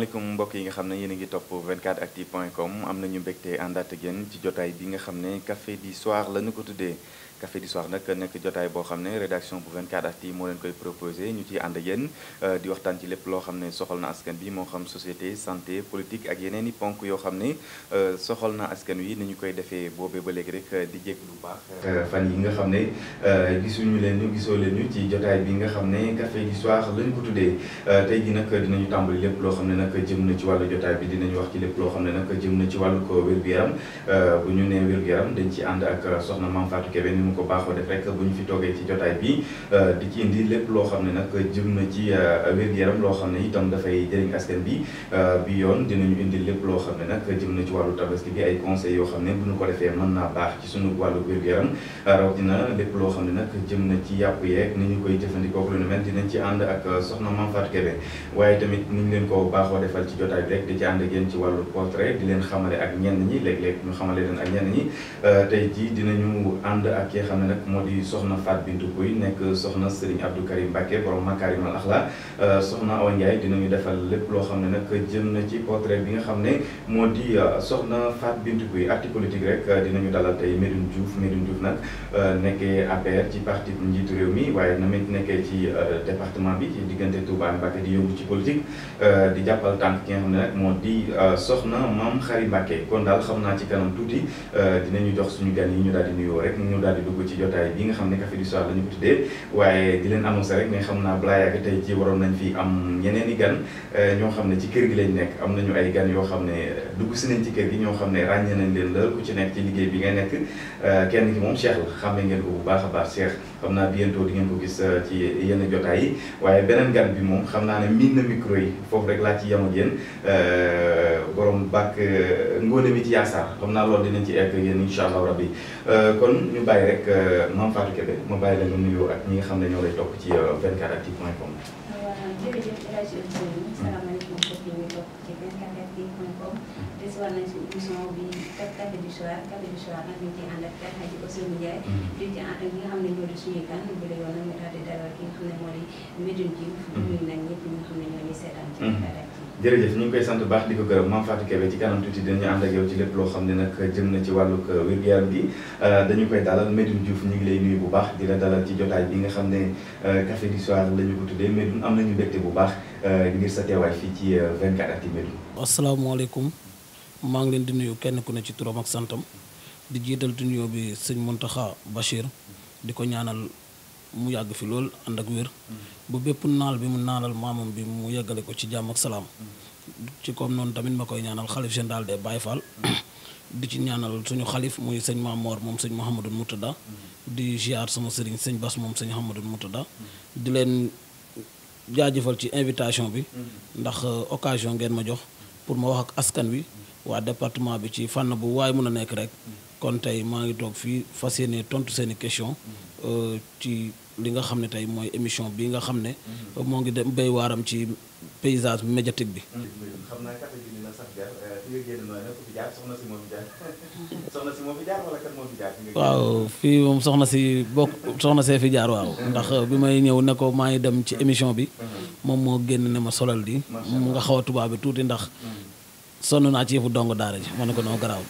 asalaamaaleykum mbokk yi nga xam ne yéen a ngi topp 24actu.com am nañu mbégte àndaat ak yéen ci jotaay bi nga xam ne café du soir la ñu ko tuddee café du soir nag nekk jotaay boo xam ne rédaction bu 24actu moo leen koy proposé ñu ciy ànd ak yéen di waxtaan ci lépp loo xam ne soxal na askan bi moo xam société santé politique ak yeneen i ponk yoo xam ne soxal na askan wi ni ñu koy defee boobee ba léegi rek di jégg lu baax fan yi nga xam ne gisoo leen ñu ci jotaay bi nga xam ne café du soir la ñu ko tuddee tey ji nag dinañu tàmbali lépp loo xam ne nag jëm na ci wàllu jotaay bi dinañu wax ci lépp loo xam ne nag jëm na ci wàllu ko wér-gu-yaram bu ñu nee wér-gu-yaram dañ ci ànd ak soxna Mame Fatou Kébé ni mu ko baaxoo def rek bu ñu fi toogee ci jotaay bi di ci indi lépp loo xam ne nag jëm na ci wér-gu-yaram loo xam ne itam dafay jëriñ askan bi bi yoon dinañu indi lépp loo xam ne nag jëm na ci wàllu tabaski bi ay conseils yoo xam ne bu ñu ko defee mën naa baax ci sunu wàllu wér-gu-yaram rawatina lépp loo xam ne nag jëm na ci yàpp yeeg ni ñu koy jëfandikoo lu ne mel dinañ ci ànd ak soxna Mame Fatou Kébé waaye tamit ni ñu leen ko baaxoo defal ci jotaay bi rek di ci ànd ak yéen ci wàllu portrait di leen xamale ak ñenn ñi léeg-léeg ñu xamale leen ak ñenn ñi tey jii dinañu ànd ak ki nga xam ne nag moo di soxna Fatou Bintou Pouye nekk soxna Serigne Abdou Karim Mbacké borom Makarimal Akhlaq soxna Awa Ndiaye dinañu defal lépp loo xam ne nag jëm na ci portrait bi nga xam ne moo di soxna Fatou Bintou Pouye actu politique rek dinañu dalal tey Medoune Diouf nag nekkee APR ci parti njiitu réew mi waaye namit nekkee ci département bi ci diggante Touba Mbacké di yëngu ci politique di jàppal tànk ki nga xam ne nag moo di soxna Mame Khary Mbacké kon daal xam naa ci kanam tuuti dinañu jox suñu gan yi ñu daal di nuyoo rek ñu daal di dugg ci jotaay bi nga xam ne café du soir la ñu ko tuddee waaye di leen annoncé rek mais xam naa balaa yàgg tey ci waroon nañ fi am ñeneen i gan ñoo xam ne ci kër gi lañ nekk am nañu ay gan yoo xam ne dugg si nañ ci kër gi ñoo xam ne ràññee nañ leen la ku ci nekk ci liggéey bi nga nekk kenn ki moom Cheikh la xàmmee ngeen ko bu baax a baax Cheikh xam naa bientôt di ngeen ko gis ci yenn jotaay yi waaye beneen gan bi moom xam naa ne miin na micro yi foofu rek laa ci yem ak yéen borom bàkk ngóone mi ci yaasaar xam naa loolu dinañ ci egg yéen incha allah rabbi kon ñu bàyyi rek Mame Fatou Kébé ma bàyyi la nga nuyoo ak ñi nga xam ne ñoo lay topp ci 24actu.com. jërëjëf El Hadj Ousseynou salaamaaleykum mbokk yi ñuy topp ci 24actu.com desiwaat nañ si émission bi café du soir nag ñu ciy ànd ak El Hadj Ousseynou Ndiaye di ci ànd ak ñi nga xam ne ñoo di suñuy gan bi la yoon nag ñu daal di dalal ki nga xam ne moo di Medoune Diouf nuyu nañ ñëpp ñi nga xam ne ñoo ñuy seetaan ci 24actu. jërëjëf ñu ngi koy sant baax di ko gërëm Mame Fatou Kébé ci kanam tuuti dinañu ànd ak yow ci lépp loo xam ne nag jëm na ci wàllug wér-gu-yaram gi dañu koy dalal Medoune Diouf ñu ngi lay nuyu bu baax di la dalal ci jotaay bi nga xam ne café du soir la ñu ko tuddee Medoune am nañu mbégte bu baax ngir sa teewaay fii ci 24actu Medoune. asalaamaaleykum maa ngi leen di nuyu kenn ku ne ci turam ak santam di jiital di nuyoo bi sëñ Mountakha Bachir di ko ñaanal mu yàgg fi lool ànd ak wér bu bépp naal bi mu naalal maamam bi mu yeggale ko ci jàmm ak salaam ci comme noonu tamit ma koy ñaanal xalif général des Baye Fall di ci ñaanal suñu xalif muy sëñ Mamor moom sëñ Mouhamadou Moutada di ziar sama sëriñ sëñ Bass moom sëñ Mouhamadou Moutada di leen jaajëfal ci invitation bi ndax occasion ngeen ma jox pour ma wax ak askan wi waa département bi ci fànn bu waaye mën a nekk rek kon tey maa ngi toog fii fas yéene tontu seeni question ci li nga xam ne tey mooy émission bi nga xam ne moo ngi dem béy waaram ci paysage médiatique bi. xam naa café gi dina sax jar fi nga génn nooy nag ku fi jaar soxna si moo fi jaar soxna si moo fi jaar wala kat moo fi jaar. waaw fii moom soxna si soxna see fi jaar waaw ndax bi may ñëw ne ko maa ngi dem ci émission bi moom moo génn ne ma solal di mu nga xaw a tubaab bi tuuti ndax sonn naa ci yëfu dong daara ji ma ne ko noo garaaw.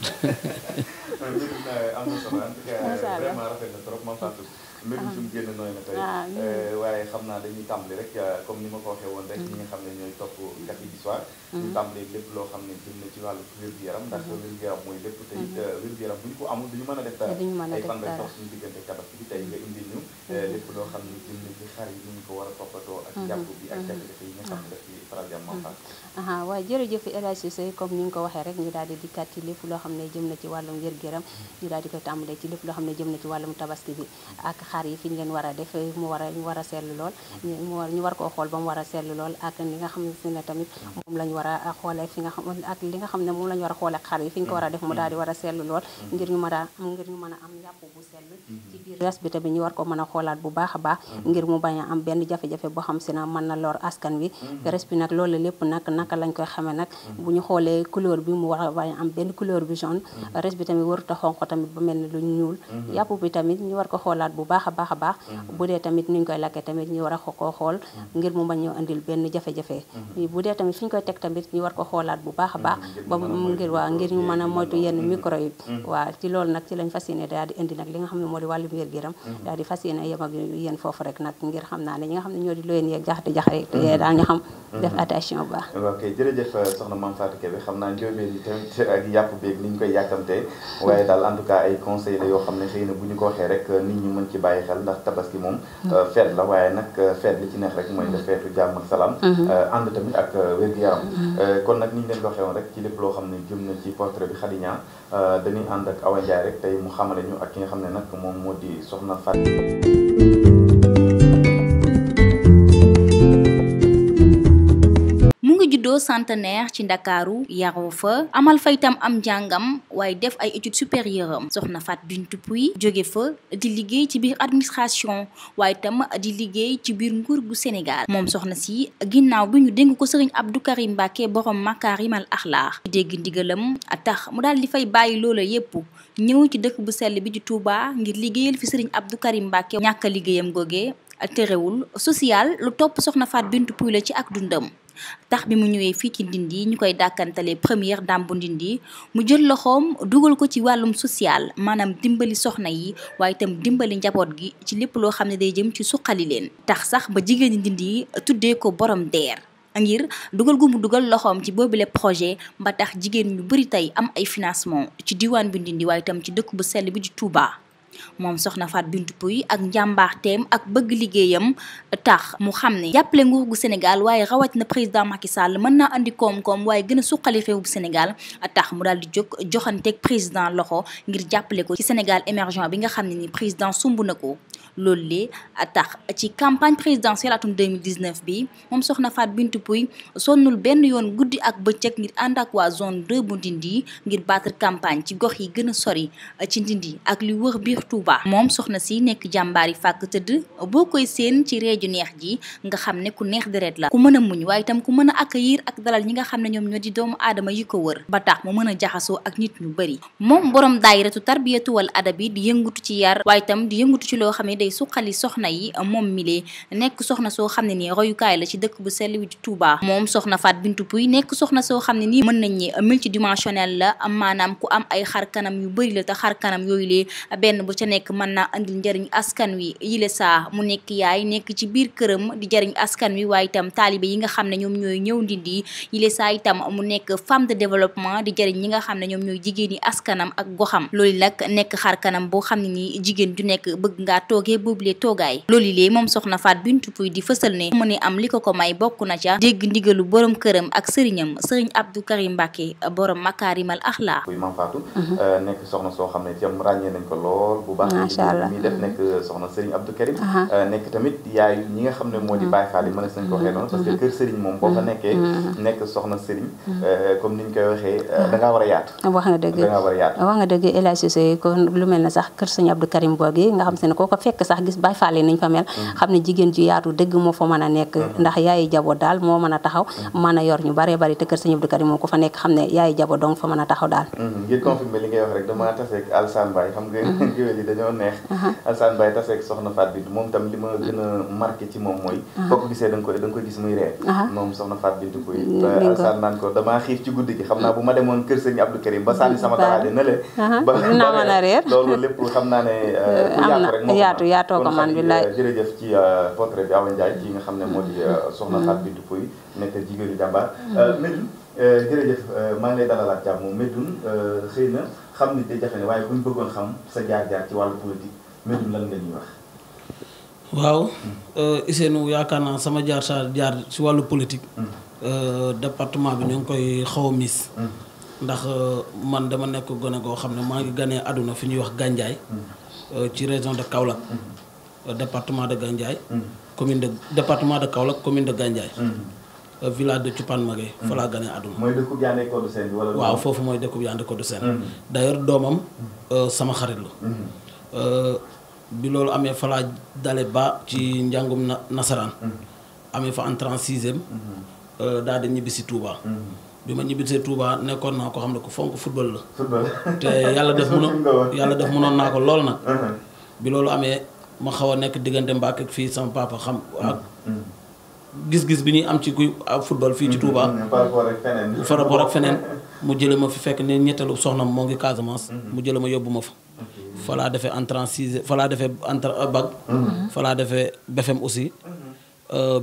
am na solo en tout cas vraiment rafet na trop Mame Fatou Medoune suñu génn nooy na tey waaye xam naa dañuy tàmbali rek comme ni ma ko waxee woon rek ñi nga xam ne ñooy topp café du soir ñu tàmbali lépp loo xam ne jëm na ci wàllu wér-gu-yaram ndax wér-gu-yaram mooy lépp tey wér-gu-yaram bu ñu ko amul duñu mën a def dara ay fan lay dox suñu diggante tabaski bi tey nga indil ñu lépp loo xam ne jëm na ci xar yi ñu ko war a toppatoo ak jàpp bi ak jafe-jafe yi nga xam ne daf ci faral di am Mame Fatou. waaye jërëjëf El Hadj Cissé comme ni nga ko waxee rek ñu daal di dikkaat ci lépp loo xam ne jëm na ci wàllum wér-gu-yaram ñu daal di koy tàmbalee ci lépp loo xam ne jëm na ci wàllum tabaski bi ak xar yi fi ñu leen war a def mu war a seetlu lool ñu war koo xool ba mu war a seetlu lool ak li nga xam ne tamit moom lañu war a xoolee fi nga xam ak li nga xam ne moom la ñu war a xoolee xar yi fi ñu ko war a def mu daal di war a seetlu lool ngir ñu mën a am yàpp bu sell ci biir res bi tamit ñu war ko mën a xoolaat bu baax a baax ngir mu bañ a am benn jafe-jafe boo xam si na mën na lor askan wi res bi nag loolu lépp nag naka lañ koy xamee nag bu ñu xoolee couleur bi mu war a bañ am benn couleur bi jaune res bi tamit warut a xonq tamit ba mel ni lu ñuul yàpp bi tamit ñu war ko xoolaat bu baax a baax a baax bu dee tamit ni ñu koy lakkee tamit ñu war a koo xool ngir mu bañ ñoo indil benn jafe-jafe bu dee tamit fi ñu koy teg tamit ñu war ko xoolaat bu baax a baax ba ngir ñu mën a moytu yenn micro yi waaw ci loolu nag ci lañ fas yéene daal di indi nag li nga xam ne moo di wàllum wér-gu-yaram daal di fas yéene yem ak yéen foofu rek nag ngir xam naa ne ñi nga xam ne ñoo di looyeen yeeg jaxate daal ñu xam def attention bu baax ok jërëjëf soxna Mame Fatou Kébé xam naa njóobeen yi tamit ak yàpp beeg ni ñu koy yàkkamtee waaye daal en tout cas ay conseils la yoo xam ne xëy na bu ñu ko waxee rek nit ñi mën ci bàyyi xel ndax tabaski moom feet la waaye nag feet li ci neex rek mooy def feetu jàmm ak salaam ànd tamit ak wér-gu-yaram kon nag ni ñu leen ko waxee woon rek ci lépp loo xam ne jëm na ci portrait bi Khady Niang dañuy ànd ak Awa Ndiaye rek tey mu xamale ñu ak ki nga xam ne nag moom moo di soxna Fatou. juddoo Centenaire ci Ndakaaru yaroo fa amal fa itam am njàngam waaye def ay études supérieures am soxna Fatou Bintou Pouye jóge fa di liggéey ci biir administration waaye itam di liggéey ci biir nguur gu Sénégal moom soxna si ginnaaw bi ñu dénk ko Serigne Abdou Karim Mbacké borom Makarimal Akhlaq dégg ndigalam tax mu daal di fay bàyyi loola yépp ñëw ci dëkk bu sell bi di Touba ngir liggéeyal fi Serigne Abdou Karim Mbacké ñàkk liggéeyam googee terewul social lu topp soxna Fatou Bintou Pouye la ci ak dundam tax bi mu ñëwee fii ci Ndindi ñu koy dàkkantale première dame bu Ndindi mu jël loxoom dugal ko ci wàllum social maanaam dimbali soxna yi waaye itam dimbali njaboot gi ci lépp loo xam ne day jëm ci suqali leen tax sax ba jigéen ñi Ndindi tuddee ko borom deer ngir dugal gu mu dugal loxoom ci boobule projet ba tax jigéen ñu bari tey am ay financement ci diwaan bu Ndindi waaye itam ci dëkk bu sell bi di Touba. moom soxna Fatou Bintou Pouye ak njàmbaarteem ak bëgg liggéeyam tax mu xam ne jàppale nguur gu Sénégal waaye rawat na président Macky Sall mën naa andi koom-koom waaye gën a suqali réew bu Sénégal tax mu daal di jóg joxanteeg président loxo ngir jàppale ko ci Sénégal émergent bi nga xam ne ni président sumb na ko loolu lee tax ci campagne présidentielle atum 2019 bi moom soxna Fatou Bintou Pouye sonnul benn yoon guddi ak bëccëg ngir ànd ak waa zone 2 bu Ndindi ngir battre campagne ci gox yi gën a sori ci Ndindi ak li wër biir Touba moom soxna si nekk jàmbaari fàkk tëdd boo koy seen ci réeju neex ji nga xam ne ku neex deret la ku mën a muñ waaye itam ku mën a accueillir ak dalal ñi nga xam ne ñoom ñoo di doomu aadama yi ko wër ba tax mu mën a jaxasoo ak nit ñu bëri moom borom daayiratu tarbiyatu wal adabi di yëngutu ci yar waaye itam di yëngutu ci loo xam ne day suqali soxna yi moom milee nekk soxna soo xam ne nii royukaay la ci dëkk bu sell wi di Touba moom soxna Fatou Bintou Pouye nekk soxna soo xam ne nii mën nañ ñi multidimensionnel la maanaam ku am ay xar kanam yu bëri la te xar kanam yooyu lee benn bu ca nekk mën naa andil njëriñ askan wi yile saa mu nekk yaay nekk ci biir këram di jëriñ askan wi waaye itam taalibe yi nga xam ne ñoom ñooy ñëw Ndindi yile saa itam mu nekk femme de développement di jëriñ ñi nga xam ne ñoom ñooy jigéen yi askanam ak goxam loolu nag nekk xar kanam boo xam ne nii jigéen ju nekk bëgg ngaa toogee boobule toogaay loolu lee moom soxna Fatou Bintou Pouye di fësal ne mu ne am li ko ko may bokk na ca dégg ndigalu borom këram ak sëriñam sëriñ Abdou Karim Mbacké borom Makarimal Akhlaq Mame Fatou nekk soxna soo xam ne itam ràññee nañ ko lool bu baax mi def nekk soxna Serigne Abdou Karim nekk tamit yaay ñi nga xam ne moo di Baye Fall yi mën nañ ko waxee noonu parce que kër Serigne moom boo fa nekkee nekk soxna Serigne comme ni ñu koy waxee da ngaa war a yaatu wax nga dëgg da ngaa war a yaatu wax nga dëgg El Hadj Cissé kon lu mel ne sax kër Serigne Abdou Karim boogi nga xam se ne koo ko fekk sax gis Baye Fall yi nañ fa mel xam ne jigéen ju yaatu dëgg moo fa mën a nekk ndax yaayi jabo daal moo mën a taxaw mën a yor ñu bare bari te kër Serigne Abdou Karim moom ko fa nekk xam ne yaayi jabo donc fa mën a taxaw daal ngir confirmer li ngay wax rek dama taseeg Alsane Baye xam nga géwél yi dañoo neex Alsane Baye taseeg soxna Fatou Bintou moom tam li ma gën a marqué ci moom mooy boo ko gisee da nga koy gis muy ree moom soxna Fatou Bintou Pouye Alsane naan ko damaa xiif ci guddi gi xam naa bu ma demoon kër Serigne Abdou Karim ba sànni sama daraaje na le ba dinaa mën a reer loolu lépp xam naa ne am na yaatoo ko man billaay jërëjëf ci portrait bi Awa Ndiaye ci nga xam ne moo di soxna Fatou Bintou Pouye nekk jigéenu jàmbaar Medoune jërëjëf maa ngi lay dalalaat jàmm Medoune xëy na xam ni day jafe ne waaye bu ñu bëggoon xam sa jaar-jaar ci wàllu politique Medoune lan nga ñuy wax waaw Ousseynou yaakaar naa sama jaar ci wàllu politique département bi ñoo ngi koy xaw a miis ndax man dama nekk gone goo xam ne maa ngi ganee àdduna fi ñuy wax Gandiaye ci région de Kaolack département de Gandiaye département de Kaolack commune de Gandiaye village de Cupan Magé fa laa ganee àdduna mooy dëkkub Yandé Codou Sène bi wala waaw foofu mooy dëkkub Yandé Codou Sène d'ailleurs doomam sama xarit la bi loolu amee fa laa dale ba ci njàngum nasaraan amee fa entrée en 6e daal di ñibbi si Touba. bi ma ñibbisee Touba nekkoon naa ko xam ne ku fonk football la. te yàlla def mënoon naa ko lool nag. bi loolu amee ma xaw a nekk diggante Mbàkke fii sama papa xam ak gis-gis bi ñuy am ci kuy football fii ci Touba. par rapport ak feneen mu jële ma fi fekk ne ñetteelu soxnam moo ngi Casamance. mu jële ma yóbbu ma fa. fa laa defee entrée en sixième fa laa defee bac. fa laa defee BFEM aussi.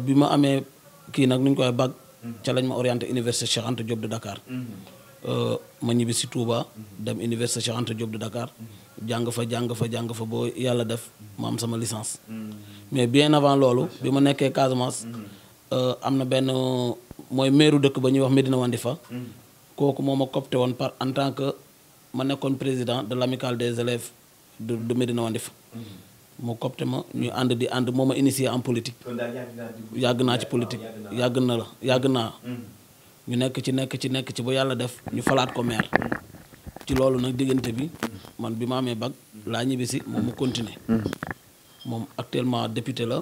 bi ma amee kii nag nu ñu koy bac. ca lañ ma orienté université Cheikh Anta Diop de Dakar. ma ñibbi si Touba. dem université Cheikh Anta Diop de Dakar. jàng fa boo yàlla def ma am sama licence. mais bien avant loolu bi ma nekkee Casamance. am na benn mooy meeru dëkk ba ñuy wax Médina Wandifa. kooku moo ma copté woon par en tant que ma nekkoon président de l'amicale des élèves de Médina Wandifa. mu copté ma ñu ànd moo ma initié en politique. yàgg naa ci politique yàgg naa. ñu nekk ci ba yàlla def ñu falaat ko maire. ci loolu nag diggante bi man bi ma amee bac laa ñibbisi moom mu continuer. moom actuellement député la.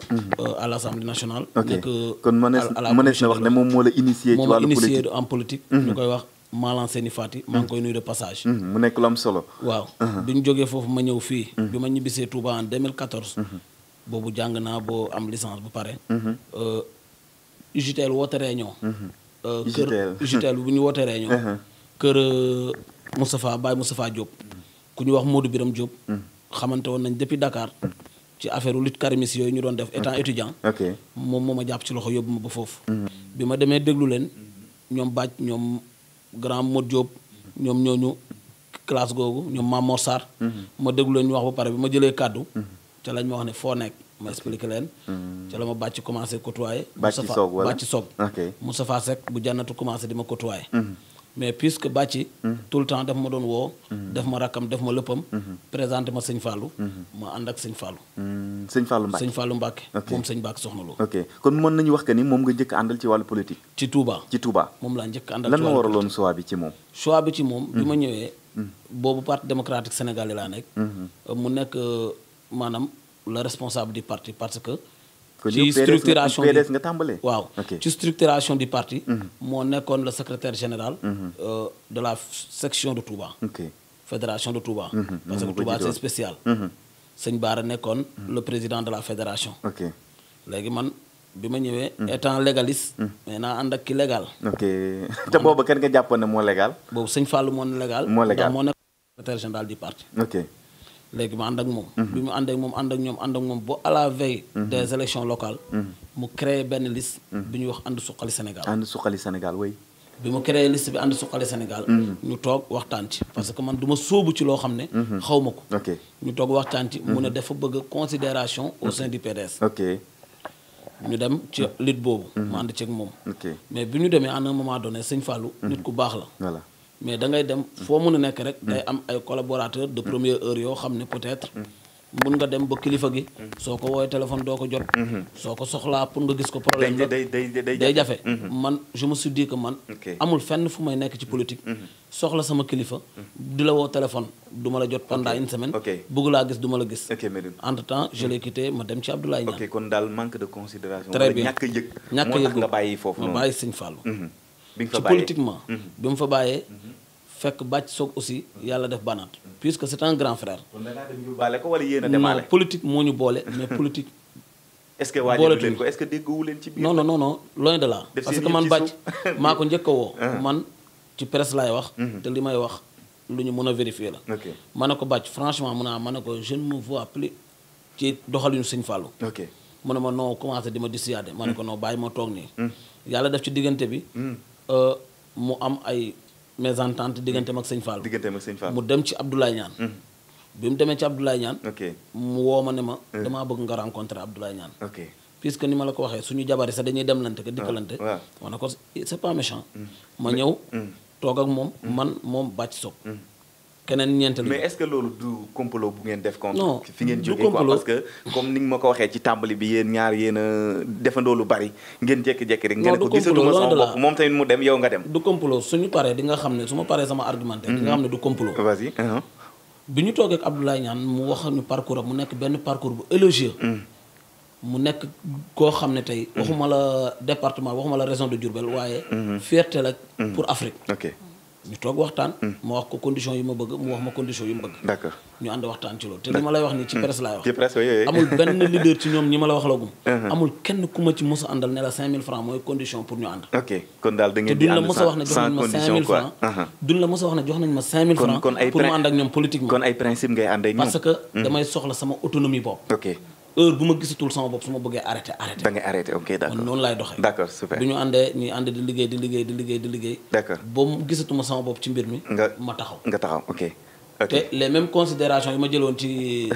à l'Assemblée nationale. nekk kon mënees na wax ne moom moo la initié. ci wàllu politique moo ma initié en politique. ñu koy wax Malang Seni Fati maa ngi koy nuyu de passage. mu nekk lu am solo. waaw bi ñu jógee foofu ma ñëw fii. bi ma ñibbisee Touba en 2014. boobu jàng naa boo am licence bu pare. UJTL woote réunion. UJTL bu ñu wootee réunion. kër Baye Moustapha Diop. ku ñu wax Modou Biram Diop. xamante woon nañ depuis Dakar. ci affaire lutte karimis yooyu ñu doon def étant étudiant. moom moo ma jàpp ci loxo yóbbu ma ba foofu. bi ma demee déglu leen ñoom Bac ñoom grand Modou Diop ñoom ñooñu classe googu ñoom Mamor Sarr. ma déglu leen ñu wax ba pare bi ma jëlee kàddu. ca lañ ma wax ne foo nekk ma expliqué leen. ca la ma bàcc commencé côtoyer. bàcc soog Moustapha Seck bu jànnatu commencé di ma côtoyer. mais puisque bàcci tout le temps daf ma doon woo. def ma rakkam def ma léppam. présenté ma sëñ Fallou. ma ànd ak sëñ Fallou. sëñ Fallou Mbacke. moom sëñ Mbacke soxna Lo. ok kon mën nañu wax que ni moom nga njëkk àndal ci wàllu politique. ci Touba moom laa njëkk àndal. lan moo waraloon choix bi ci moom. choix bi ci moom. bi ma ñëwee. boobu parti démocratique sénégalais laa nekk. mu nekk maanaam le responsable du parti parce que. ci structuration PDS nga tàmbalee. waaw ci structuration du parti. moo nekkoon le secrétaire général. de la section de Touba. fédération de Touba. parce que Touba c'est spécial. sëñ Baara nekkoon le président de la fédération. léegi man bi ma ñëwee. étant légaliste. mais naa ànd ak ki légal. te boobu kenn nga jàppoon ne moo légal. boobu sëñ Fallou moo ne légal. moo légal ndax moo nekk secrétaire général du parti. léegi ma ànd ak moom. bi mu ànd ak moom ba à la veille. des élections locales. mu créé benn liste. bi ñuy wax ànd suqali Sénégal. ànd suqali Sénégal oui. bi mu créé liste bi ànd suqali Sénégal. ñu toog waxtaan ci parce que man du ma sóobu ci loo xam ne. xaw ma ko. ñu toog waxtaan ci mu ne dafa bëgg considération au sein du PDS. ñu dem ci lutte boobu. ma ànd ceeg moom. mais bi ñu demee à un moment donné sëñ Fallou. nit ku baax la. voilà. mais da ngay dem foo mën a nekk rek day am ay collaborateurs de première heure yoo xam ne peut-être mun nga dem ba kilifa gi soo ko woowee téléphone doo ko jot soo ko soxlaa pour nga gis ko problème la day jafe man je me suis dit que man amul fenn fu may nekk ci politique soxla sama kilifa di la woo téléphone du ma la jot pendant une semaine bëgg laa gis du ma la gis entre temps je l'ai quitté ma dem ci Abdoulaye Niane kon daal manque de considération très bien ñàkk a yëg moo tax nga bàyyi foofu ma bàyyi Sëñ Fallou ci politiquement bi mu fa bàyyee fekk bàcc soog aussi yàlla def banaat puisque c'est un grand frère. kon da ngaa dem yóbbaale ko wala yéen a demaale. non politique moo ñu boole mais politique. est-ce que waajal leen ko est-ce que dégguwu leen ci biir. non loin de là. parce que man bàcc maa ko njëkk a woo. man ci presse laay wax. te li may wax lu ñu mën a vérifier la. ma ne ko bàcc franchement ma ne ko je ne me vois plus ci doxalinu Sëñ Fallou. mu ne ma non commencé di ma dissuader. ma ne ko non bàyyi ma toog nii. yàlla def ci diggante bi. mu am ay mésentente digganteem ak Sëñ Fallou. mu dem ci Abdoulaye Niane. bi mu demee ci Abdoulaye Niane. mu woo ma ne ma damaa bëgg nga rencontrer Abdoulaye Niane. puisque ni ma la ko waxee suñu jabari sax dañuy demlante que dikkalante. ma ne ko c'est pas méchant. ma ñëw toog ak moom moom bàcc soog. keneen ñeentali. mais est-ce que loolu du complot bu ngeen def contre fi ngeen jógee quoi parce que comme ni nga ma ko waxee ci tàmbali bi yéen ñaar yéen a defandoo lu bari ngeen jékki-jékki rek ngeen ko gisatuma sama bopp moom tamit mu dem yow nga dem du complot suñu paree di nga xam ne su ma paree sama argumentaire di nga xam ne du complot vas-y bi ñu toogee ak Abdoulaye Niane mu wax ñu parcours am mu nekk benn parcours bu élogieux mu nekk koo xam ne tey waxuma la département waxuma la région de Diourbel waaye fierté la pour Afrique. ok ñu toog waxtaan. ma wax ko condition yi ma bëgg mu wax ma condition yi ma bëgg. d'accord ñu ànd waxtaan ci loolu te li ma lay wax nii ci presse laay wax. ci presse yooyu amul benn leader ci ñoom ñi ma la wax la gum. amul kenn ku ma ci mos a àndal ne la 5000 francs mooy condition pour ñu ànd. ok kon daal da ngeen te di duñ la ànd mos a wax ne jox nañ ma 5000 francs duñ la mos a wax ne jox nañ ma 5000 francs pour mu ànd ak ñoom politiquement. kon ay principe ngay ànd ak ñoom. parce que damay soxla sama autonomie bopp. ok heure bu ma gisatul sama bopp su ma bëggee arrêté. da ngay arrêté ok d'accord man noonu laay doxee. d'accord super du ñu àndee ñuy ànd di liggéey. d'accord ba mu gisatuma sama bopp ci mbir mi. ma taxaw nga taxaw ok. te les mêmes considérations yi ma jëloon ci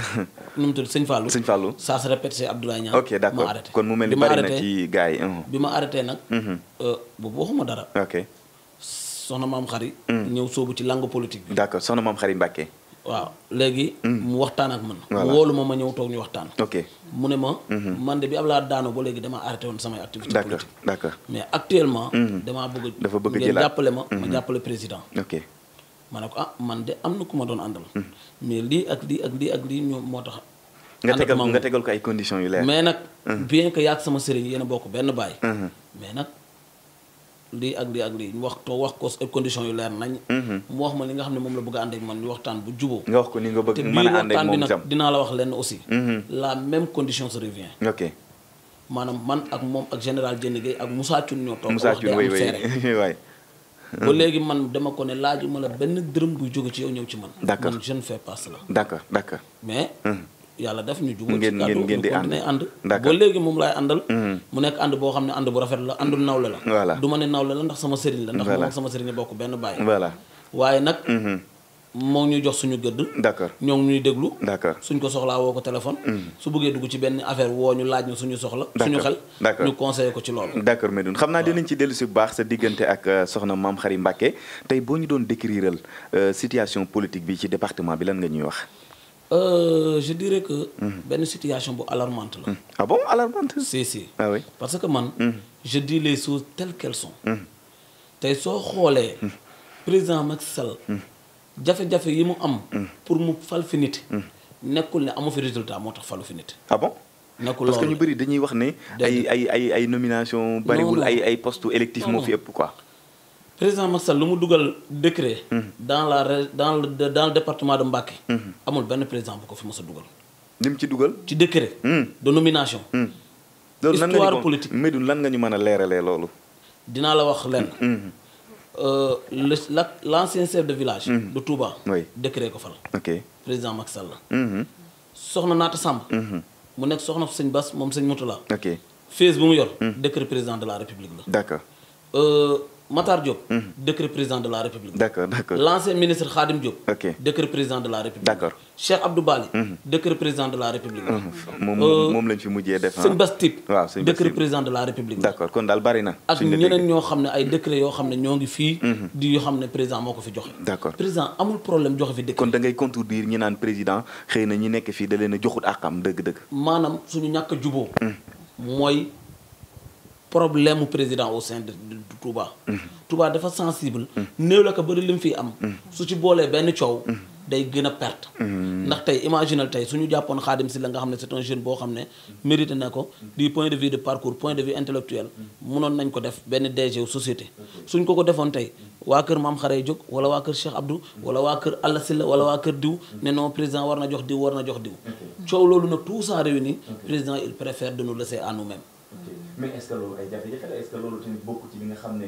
nu mu tudd Sëñ Fallou. ça se répète chez Abdoulaye Niang. ok d'accord ma arrêté kon mu mel ni bari na ci gars yi. bi ma arrêté nag. boobu waxuma dara. ok soxna maam xari ñëw soobu ci langue politique bi. d'accord soxna maam xari Mbàkke. waaw léegi. mu waxtaan ak man. voilà mu woolu ma ñëw toog ñu waxtaan. ok mu ne ma. man de bi Abdoulaye daanoo ba léegi dama arrêté woon samay activité politique. d'accord mais actuellement. damaa bëgg dafa bëgg ngeen jàppale ma. ma jàppale président. ok ma ne ko man de am na ku ma doon àndal. mais lii ak lii ñoom moo tax. nga tegal ko ay conditions yu leer. mais nag. bien que yaag sama sëriñ yéen a bokk benn baay. mais nag lii ak lii ñu wax ko conditions yu leer nañ. mu wax ma li nga xam ne moom la bëgg a ànd ak man ñu waxtaan bu juboo. nga wax ko ni nga bëgg mën a ànd ak moom te biir waxtaan bi nag dinaa la wax lenn aussi. la même condition se revient. ok maanaam man ak moom ak général Diène Gueye ak Moussa Thioune ñoo toog. Moussa Thioune waay ba léegi man dama ko ne laajuma la benn dërëm buy jóge ci yow ñëw ci man. d'accord man je ne fais pas cela. d'accord mais. yàlla def ñu jubóo ci ngeen di ànd ba léegi moom laay àndal. mu nekk ànd boo xam ne ànd bu rafet la àndu nawle la. voilà du ma ne nawle la ndax sama sëriñ la. ndax moom ak sama sëriñ bokk benn baay. voilà waaye nag. moo ñuy jox suñu gëdd. d'accord ñoo ngi ñuy déglu. d'accord suñ ko soxlaa woo ko téléphone. su bëggee dugg ci benn affaire woo ñu laaj ñu suñu soxla. suñu xel ñu conseillé ko ci loolu. d'accord Medoune xam naa dinañ ci dellu si bu baax sa diggante ak soxna Mame Khary Mbacké tey boo ñu doon décriral situation politique bi ci département bi lan nga ñuy wax. Je dirais que. benn situation bu alarmante la. ah bon alarmante. si. ah oui parce que man. je dis les choses telles qu'elles sont. tey soo xoolee. président Macky Sall. jafe-jafe yi mu am. pour mu fal fi nit. nekkul ne amu fi résultat moo tax falu fi nit. ah bon. nekkul parce que ñu bëri dañuy wax ne. ay nomination bariwul ay postes électifs moo fi ëpp quoi. président Macky Sall lu mu dugal décret. dans le département de Mbacké. amul benn président bu ko fi mos a dugal. lim ci dugal. ci décret. de nomination. loolu nan histoire politique Medoune lan nga ñu mën a leeralee loolu. dinaa la wax lenn. l'ancien chef de village. de Touba. oui décret ko fal. ok président Macky Sall la. soxna Naata Samb. mu nekk soxna sëñ Bass moom sëñ Moutala. ok fees bu mu yor. décret président de la république la. d'accord. Matar Diop. décret président de la république. d'accord. l'ancien ministre Khadim Diop. ok décret président de la république. d'accord. Cheikh Abdou Bali. décret président de la république. moom lañ fi mujjee def. sëñ Bass Tip. waaw sëñ Bass décret président de la république. d'accord kon daal bari na. ak ñeneen ñoo xam ne ay décret yoo xam ne ñoo ngi fii. di yoo xam ne président moo ko fi joxe. d'accord président amul problème joxe fi décret. kon da ngay contredire ñi naan président xëy na ñi nekk fii da leen a joxut àqam dëgg-dëgg. maanaam suñu ñàkk a juboo mooy problème mu président au sein de Touba. Touba dafa sensible. néew la ko bëri lim fi am. su ci boolee benn coow. day gën a perte. ndax tey imaginal tey suñu jàppoon Khadim Sylla nga xam ne c'est un jeune boo xam ne mérité na ko du point de vue de parcours point de vue intellectuel munoon nañ ko def benn DG société suñ ko defoon tey waa kër Mame Khary jóg wala waa kër Cheikh Abdou wala waa kër Alla Sylla wala waa kër diw ne non président war na jox diw coow loolu nag tout ça réuni président il préfère de nous laisser à nous-mêmes. mais est-ce que loolu ay jafe-jafe la est-ce que loolu tamit bokk ci li nga xam ne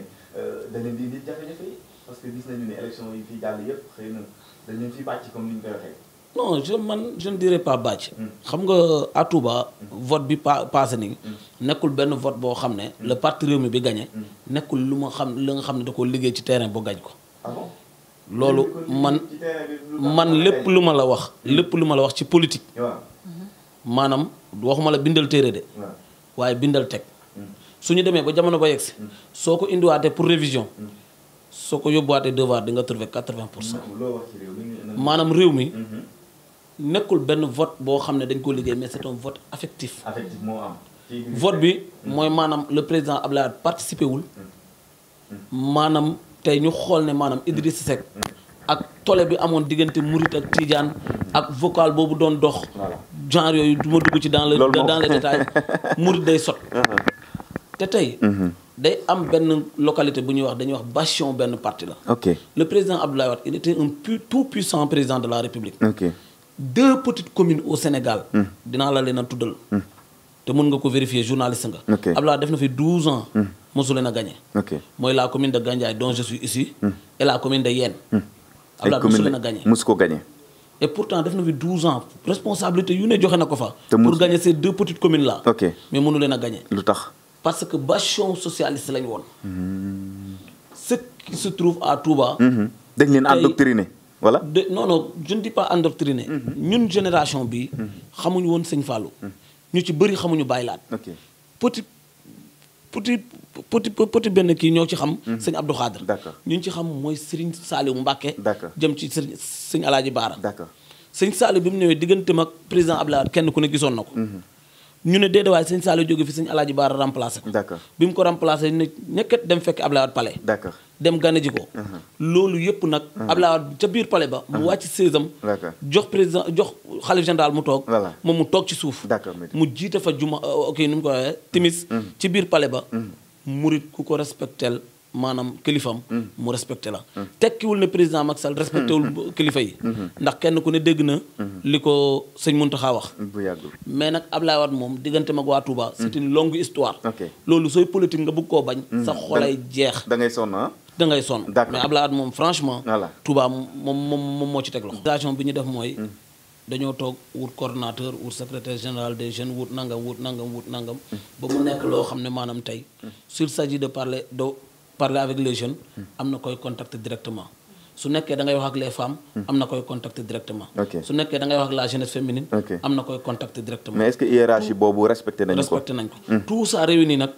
da leen di jafe-jafe yi parce que gis nañu ne élection yi fi jàll yëpp xëy na dañ leen fi bàcc comme ni ñu koy waxee. non je ne dirais pas bàcc. xam nga à Touba vote bi passé nii. nekkul benn vote boo xam ne le parti Rewmi bi gagné. nekkul li nga xam ne da koo liggéey ci terrain bu gañ ko. ah bon loolu man lépp lu ma la wax ci politique. maanaam waxuma la bindal téere de. waaye bindal teg. su ñu demee ba jamono ba yegsi. soo ko indiwaatee pour révision. soo ko yóbbuwaatee devoir di nga trouver 80%. maanaam réew mi. nekkul benn vote boo xam ne dañ ko liggéey mais c'est un vote affectif. affectif moo am. vote bi mooy maanaam le président Abdoulaye Wade participé wul. maanaam tey ñu xool ne maanaam Idrissa Seck. ak tole bi amoon diggante Mouride ak Tidiane. ak vocal boobu doon dox. genre yooyu du ma dugg ci dans les détails murid day sot te tey day am benn localité bu ñuy wax dañuy wax bastion benn parti la. ok le président Abdoulaye Wade il était un tout puissant président de la République. ok 2 petites communes au Sénégal. dinaa la leen a tuddal. te mën nga ko vérifier journaliste nga. ok Abdoulaye def na fi 12 ans. mosu leen a gagné. ok mooy la commune de Gandiaye dont je suis ici. et la commune de Yène. Abdoulaye mosu leen a gagné. mosu ko gagné. et pourtant def na fi 12 ans responsabilité yu ne joxe na ko fa. pour gagner ces 2 petites communes là. ok mais mënu leen a gagné. lu tax. parce que bastion socialiste lañ woon. ce qui se trouve à Touba. dañ leen endoctriné voilà. non je ne dis pas endoctriné. ñun génération bi xamuñu woon Sëñ Fallou. ñu ci bëri xamuñu Baye Laat. ok petit benn kii ñoo ci xam. Sëñ Abdou Khadre. d'accord ñu ci xam mooy Serigne Saliou Mbacké. d'accord jëm ci Sëñ Alaaji Baara. d'accord Sëñ Saliou bi mu ñëwee digganteem ak président Abdoulaye Wade kenn ku ne gisoon na ko. ñu ne déedéet waaye Sëñ Saliou jóge fi Sëñ Alaaji Baara remplacé ko. d'accord bi mu ko remplacé ne ñekket dem fekk Abdoulaye Wade palais. d'accord dem gane ji ko. loolu yëpp nag. Abdoulaye Wade ca biir palais ba. mu wàcc séesam. d'accord jox président jox xalif général mu toog. voilà moom mu toog ci suuf. d'accord mu jiite fa juma ok nu mu ko waxee timis. ci biir palais ba. murit ku ko respectel maanaam kilifam. mu respecté la. tekkiwul ne président Macky Sall respecté wul kilifa yi. ndax kenn ku ne dégg na. li ko sëñ Mountakha wax. bu yàggul mais nag Abdoulaye Wade moom diggante mag waa Touba. c'est une longue histoire. ok loolu sooy politique nga bëgg koo bañ. sa xolay jeex. da ngay sonn ah. da ngay sonn. d'accord mais Abdoulaye Wade moom franchement. voilà Touba moom moo ci teg loxo. situation bi ñu def mooy. dañoo toog wut coordonnateur wut secrétaire général des jeunes wut nangam. ba mu nekk loo xam ne maanaam tey. s'il s'agit de parler avec les jeunes. am na koy contacter directement. su nekkee da ngay wax ak les femmes. am na koy contacter directement. ok su nekkee da ngay wax ak la jeunesse féminine. ok am na koy contacter directement. mais est-ce que hiérarchie boobu respecté nañu ko. respecté nañ ko tout ça réuni nag.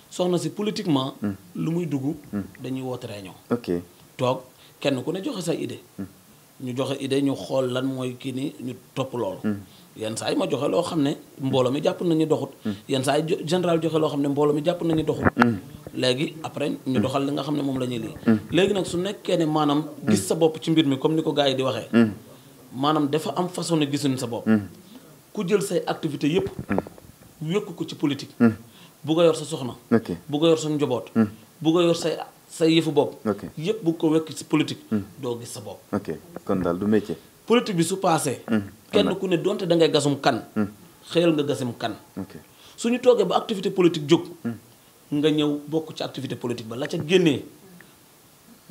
soxna si politiquement. lu muy dugg. dañuy woote réunion. ok toog kenn ku ne joxe say idée. ñu joxe idée ñu xool lan mooy kii ni ñu topp loolu. yenn saa yi ma joxe loo xam ne mbooloo mi jàpp nañu doxut. yenn saa yi général joxe loo xam ne mbooloo mi jàpp nañu doxut. léegi après ñu doxal li nga xam ne moom la ñuy lii. léegi nag su nekkee ne maanaam gis sa bopp ci mbir mi comme ni ko gars yi di waxee. maanaam dafa am façon ne gisuñ sa bopp. ku jël say activité yépp wékk ko ci politique. bu nga yor sa soxna. ok bu nga yor sa njaboot. bu nga yor say yëfu bopp. ok yépp bu ko wekk ci politique. doo gis sa bopp. ok kon daal du métier. politique bi su paasee. kenn ku ne donte da ngay gasum kan. xëyal nga gasum kan. ok suñu toogee ba activité politique jóg. nga ñëw bokk ci activité politique ba la ca génnee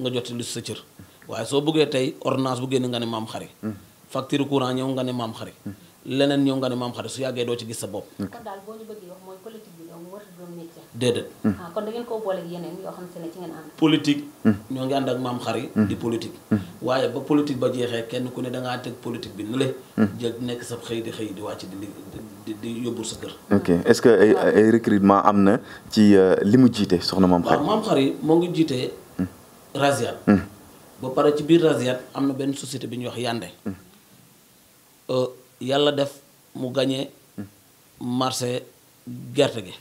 nga jot lu sa cër waaye soo bëggee tey ordonnance bu génne nga ne maam xari. facture courant ñëw nga ne maam xari. leneen ñëw nga ne maam xari su yàggee doo ci gis sa bopp. kon daal boo ñu bëggee wax mooy politique bi donc warut doon métier. déedéet. kon da ngeen koo boole ak yeneen yoo xam ne ci ngeen ànd. politique. ñoo ngi ànd ak maam xari. di politique. waaye ba politique ba jeexee kenn ku ne da ngaa teg politique bi nu le. jël nekk sa xëy di wàcc di yóbbu sa kër. ok est-ce que ay recrutement am na ci li mu jiite soxna maam xari. waaw maam xari moo ngi jiite Raziat. ba pare ci biir Raziat am na benn société bi ñuy wax Yande. yàlla def mu gagné marché gerte gi.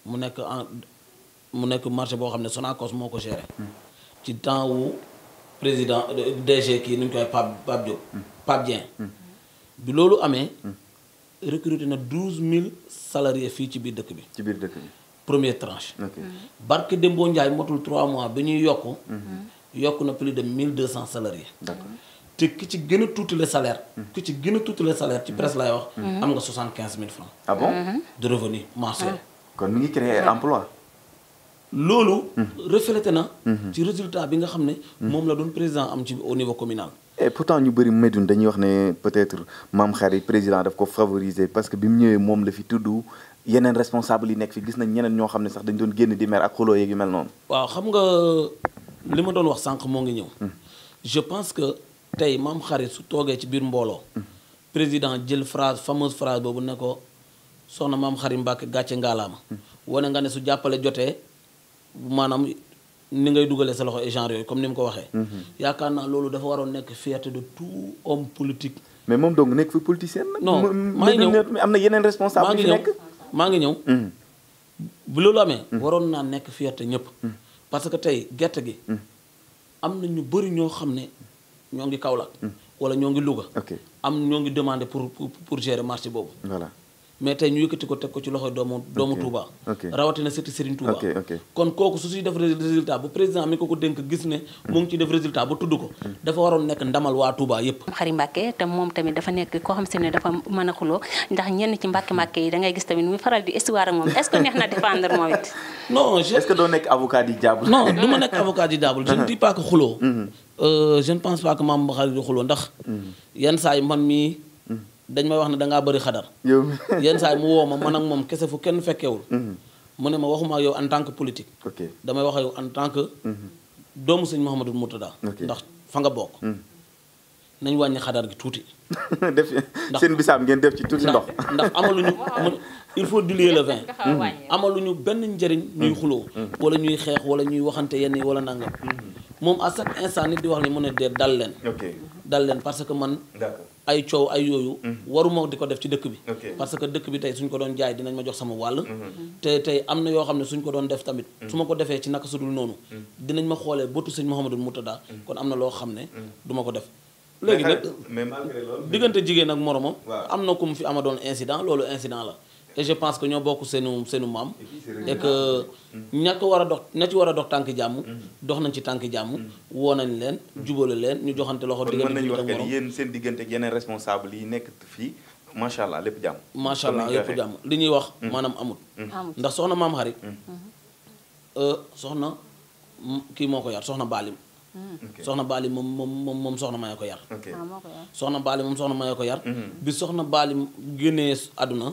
mu nekk marché boo xam ne Sonacos moo ko géré. ci temps wu président DG kii nu ñu koy Pape Diop. Pape Dieng. bi loolu amee. recruté na 12000 salariés fii ci biir dëkk bi. ci biir dëkk bi. première tranche. ok barke Dembo Ndiaye motul 3 mois bi ñuy yokk. yokk na plus de 1200 salariés. d'accord te ki ci gën a tuuti le salaire. ki ci gën a tuuti le salaire ci presse laay wax. am nga 75000 francs. ah bon. de revenu mensuel. kon mi ngi créer emploi. loolu. reflété na. ci résultat bi nga xam ne. moom la doon président am ci au niveau communal. et pourtant ñu bëri Médoune dañuy wax ne peut-être Mame Khary président daf ko favoriser parce que bi mu ñëwee moom la fi tudd yeneen responsable yi nekk fi gis nañ ñeneen ñoo xam ne sax dañ doon génn di mer ak xuloo yeeg yu mel noonu. waaw xam nga li ma doon wax sànq moo ngi ñëw. je pense que tey Mame Khary su toogee ci biir mbooloo. président jël fameuse phrase boobu ne ko soxna Mame Khary Mbacké gàcce ngaalaama. wane nga ne su jàppale jotee maanaam. ni ngay dugalee sa loxo et genre yooyu comme ni mu ko waxee. yaakaar naa loolu dafa waroon nekk fierté de tout homme politique. mais moom donc nekk fi politicien nag. non maa ngi ñëw am na yeneen responsable yu fi nekk. maa ngi ñëw. bu loolu amee. waroon naa nekk fierté ñëpp. parce que tey gerte gi. am na ñu bëri ñoo xam ne ñoo ngi Kaolack. wala ñoo ngi Louga. ok ñoo ngi demandé pour gérer marché boobu. voilà mais tey ñu yëkkati ko teg ko ci loxoy doomu Touba. rawatina sëti Serigne Touba. kon kooku su siy def résultat bu président mi ko dénk gis ne mu ngi ci def résultat ba tudd ko. dafa waroon nekk ndamal waa Touba yépp. Khary Mbacké te moom tamit dafa nekk koo xam se ne dafa mën a xuloo ndax ñenn ci Mbacké yi da ngay gis tamit muy faral di histoire ak moom est-ce que neex na défendre moom it. non est-ce que doo nekk avocat di jaabul. non du ma nekk avocat di jaabul je ne dis pas que xuloo. je ne pense pas que maam Khary di xuloo ndax. yenn saa yi man mii. dañ may wax ne dangaa bëri xadar yenn saa yi mu woo ma man ak moom kese fu kenn fekkewul mu ne ma waxuma ak yow en tant que politique damay wax ak yow en tant que doomu sëñ Mouhamadou Moutada ndax fa nga bokk nañ wàññi xadar gi tuuti def seen bisaab ngeen def ci tuuti ndox ndax amaluñu il faut diluer le vin amaluñu benn njëriñ ñuy xuloo wala ñuy xeex wala ñuy waxante yenn yi wala nangam moom à chaque instant nit di wax li mu ne dee dal leen parce que man ay coow ay yooyu waruma di ko def ci dëkk bi parce que dëkk bi tey suñ ko doon jaay dinañ ma jox sama wàll te tey am na yoo xam ne suñ ko doon def tamit su ma ko defee ci naka sudul noonu dinañ ma xoolee bëtu sëñ Mouhamadou Moutada kon am na loo xam ne du ma ko def léegi nag diggante jigéen ak moromam am na ku mu fi ama doon incident loolu incident la et je pense que ñoo bokk seenu maam et que ña ci war a dox tànk jàmm dox nañ ci tànk jàmm woo nañ leen jubale leen ñu joxante loxo diggante mën nañu wax que yéen seen diggante ak yeneen responsable yi nekk fii macha allah lépp jàmm macha allah lépp jàmm li ñuy wax maanaam amut ndax soxna maam Khary soxna kii moo ko yar soxna Baalim soxna Baalim moom soxna Maya ko yar soxna Baalim moom soxna Maya ko yar bi soxna Baalim génnee àdduna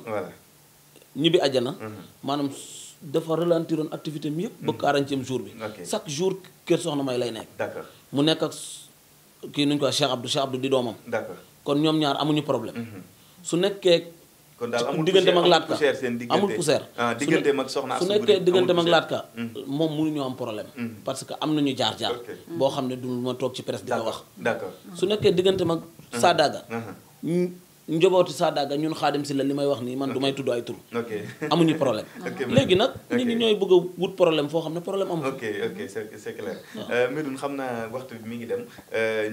ñibbi àjjana maanaam dafa ralentiroon activité mi yëpp ba 40e jour bi chaque jour kër soxna may lay nekk mu nekk ak kii nuñu ko Cheikh Abdou di doomam kon ñoom ñaar amuñu problème su nekkee kon daal amul digganteem ak Latka amul poussière digganteem ak soxna su nekkee digganteem ak Latka moom mënuñu am problème parce que am nañu jaar-jaar boo xam ne du ma toog ci presse di ko wax su nekkee digganteem ak Sadaga njobooti Sadaga ñun Xaadim si la li may wax nii man du may tudd ay tur amuñu problème léegi nag nit ñi ñooy bëgg a wut problème foo xam ne problème amu c'est clair Medoune xam naa waxtu bi mi ngi dem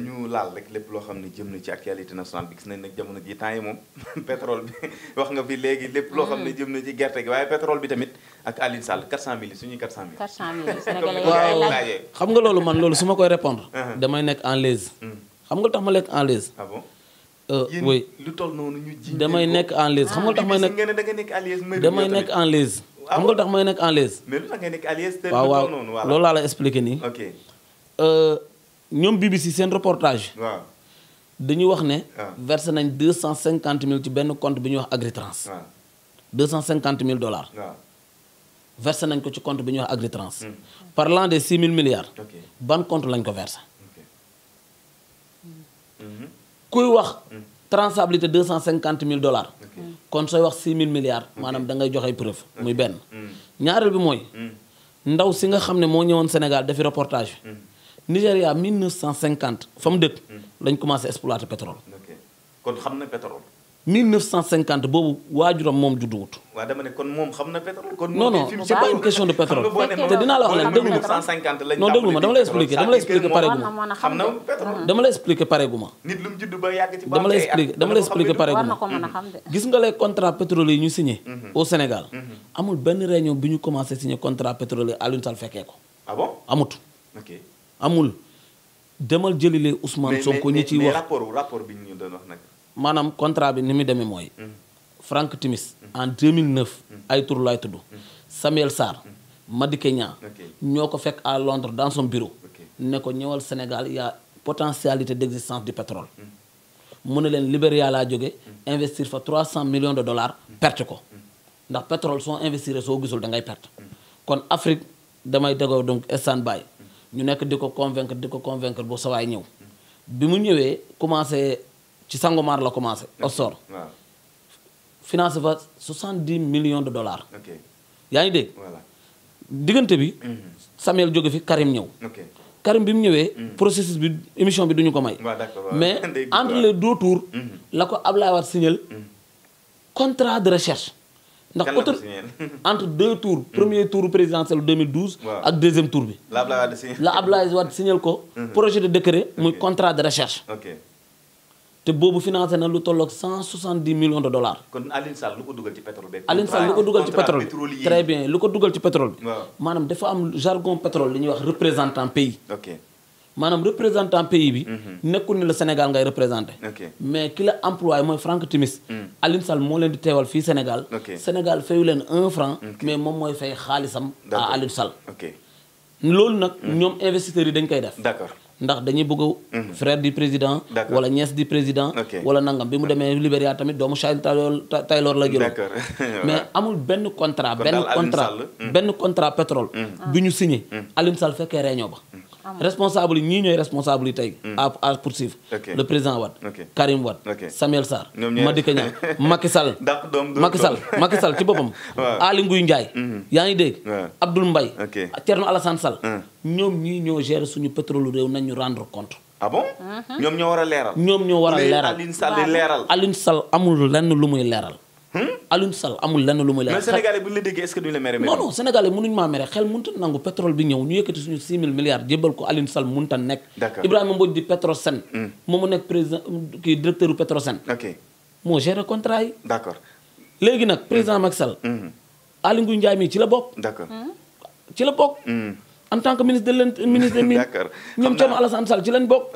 ñu laal rek lépp loo xam ne jëm na ci actualité nationale bi gis nañ nag jamono ji temps yi moom pétrole bi wax nga fi léegi lépp loo xam ne jëm na ci gerte gi waaye pétrole bi tamit ak Aliou Sall 400000 suñuy 400000 Sénégalais waaw xam nga loolu man loolu su ma koy répondre damay nekk en l'aise xam nga tax ma nekk en l'aise oui lu toll noonu ñu ji damay nekk en l'aise xam nga tax may nekk damay nekk en l'aise xam nga tax may nekk en l'aise mais lu tax ngay nekk en l'aise te waaw loolu laa la expliqué nii ñoom BBC seen reportage dañuy wax ne versé nañ 250000 ci benn compte bi ñuy wax Agritrans $250,000 versé nañ ko ci compte bi ñuy wax Agritrans parlant des 6 000 milliards ban compte lañ ko versé kuy wax transabilité $250,000 kon sooy wax 6 000 milliards maanaam da ngay joxe preuve muy benn ñaareel bi mooy ndaw si nga xam ne moo ñëwoon Sénégal defi reportage Nigéria 1950 fa mu dëkk lañ commencé exploiter pétrole kon xam na pétrole 1950 boobu waajuram moom judduwut. waaw dama ne kon moom xam na pétrole. kon non non c'est pas une question de pétrole. te dinaa la wax leen déglu ma non déglu ma dama lay expliquer pareegu ma. xam na pétrole. dama lay expliquer pareegu ma. nit lu mu judd ba yàgg ci dama lay expliquer pareegu ma. gis nga les contrats pétroliers yi ñu signé. au Sénégal. amul benn réunion bi ñu commencé signé contrat pétrolier Aliou Sall fekkee ko. ah bon amut. ok amul demal jëlilee Ousmane Sonko ñi ciy wax mais rapport bi ñu doon wax nag. maanaam contrat bi ni muy demee mooy Frank Timis en 2009 ay tur laay tudd Samuel Sarr Madické Niang ñoo ko fekk à Londres dans son bureau ne ko ñëwal Sénégal y a potentialité d'existence du pétrole mu ne leen Libéria laa jóge investir fa $300 millions perte ko ndax pétrole soo investir soo gisul da ngay perte kon Afrique damay dégoo donc stand-by ñu nekk di ko convaincre bu sawaay ñëw bi mu ñëwee commencé ci Sangomar la commencé Osor financé fa $70 millions yaa ngi dégg diggante bi Samuel jóge fi Karim ñëw Karim bi mu ñëwee processus bi émission bi duñu ko may mais entre les deux tours la ko Ablaye Wade signal contrat de recherche ndax entre deux tours premier tour présidentiel 2012 ak deuxième tour bi la Ablaye Wade signal ko projet de décret muy contrat de recherche te boobu financé na lu tolloog 170 millions de dollars. kon Alioune Sall lu ko dugal ci pétrole bi. Alioune Sall lu ko dugal ci pétrole bi très bien lu ko dugal ci pétrole bi. waaw maanaam dafa am jargon pétrole li ñuy wax représentant pays. ok maanaam représentant pays bi. nekkul ni le Sénégal ngay représenté. ok mais ki la employé mooy Franck Timis. Alioune Sall moo leen di teewal fii Sénégal. ok Sénégal fayu leen 1 franc. mais moom mooy fay xaalisam. d'accord à Alioune Sall. ok loolu nag ñoom investisseurs yi dañ koy def. d'accord ndax dañuy bëgg frère du président. D'accord. wala nièce du président. Ok. wala nangam bi mu demee Libéria tamit doomu Charles Taylor la jëloon. d'accord mais amul benn contrat Kon benn daal Alioune contrat Sall, benn contrat pétrole. bi ñu signé. Alioune Sall fekkee réunion ba. responsable yi ñii ñooy responsable yi tey. à poursuivre. Ok. le président Wade. Ok. Karim Wade. Ok. Samuel Sarr. Ñoom ñooy- Madické Niang Macky Sall. dàq doom Macky Sall ci boppam. Waaw. Aly Ngouille Ndiaye. yaa ngi dégg. waaw. Abdoul Mbaye. Ok. Thierno Alassane Sall. ñoom ñii ñoo gérer suñu pétrole réew nañ ñu rendre compte. ah bon ñoom ñoo war a leeral. ñoom ñoo war a Mais leeral. Alioune Sall di leeral. Alioune Sall amul lenn lu muy leeral. Alioune Sall amul lenn lu muy leeral. mais Sénégalais bu ñu la déggee est-ce que duñu la mere non non Sénégalais mënuñu maa mere xel mënut a nangu pétrole bi ñëw ñu yëkkati suñu 6 000 milliards jébbal ko Alioune Sall mënut a nekk. D'accord. Ibrahima Mbodj di Petrosen. moom mu nekk président kii directeur u Petrosen. ok moo géré contrat yi. d'accord léegi nag président Macky Sall. Aly Ngouille Ndiaye mii ci la bokk. d'accord ci la bokk. en tant que ministre de ministre des Mines. D'accord. ñoom Thierno Alassane Sall ci lañ bokk.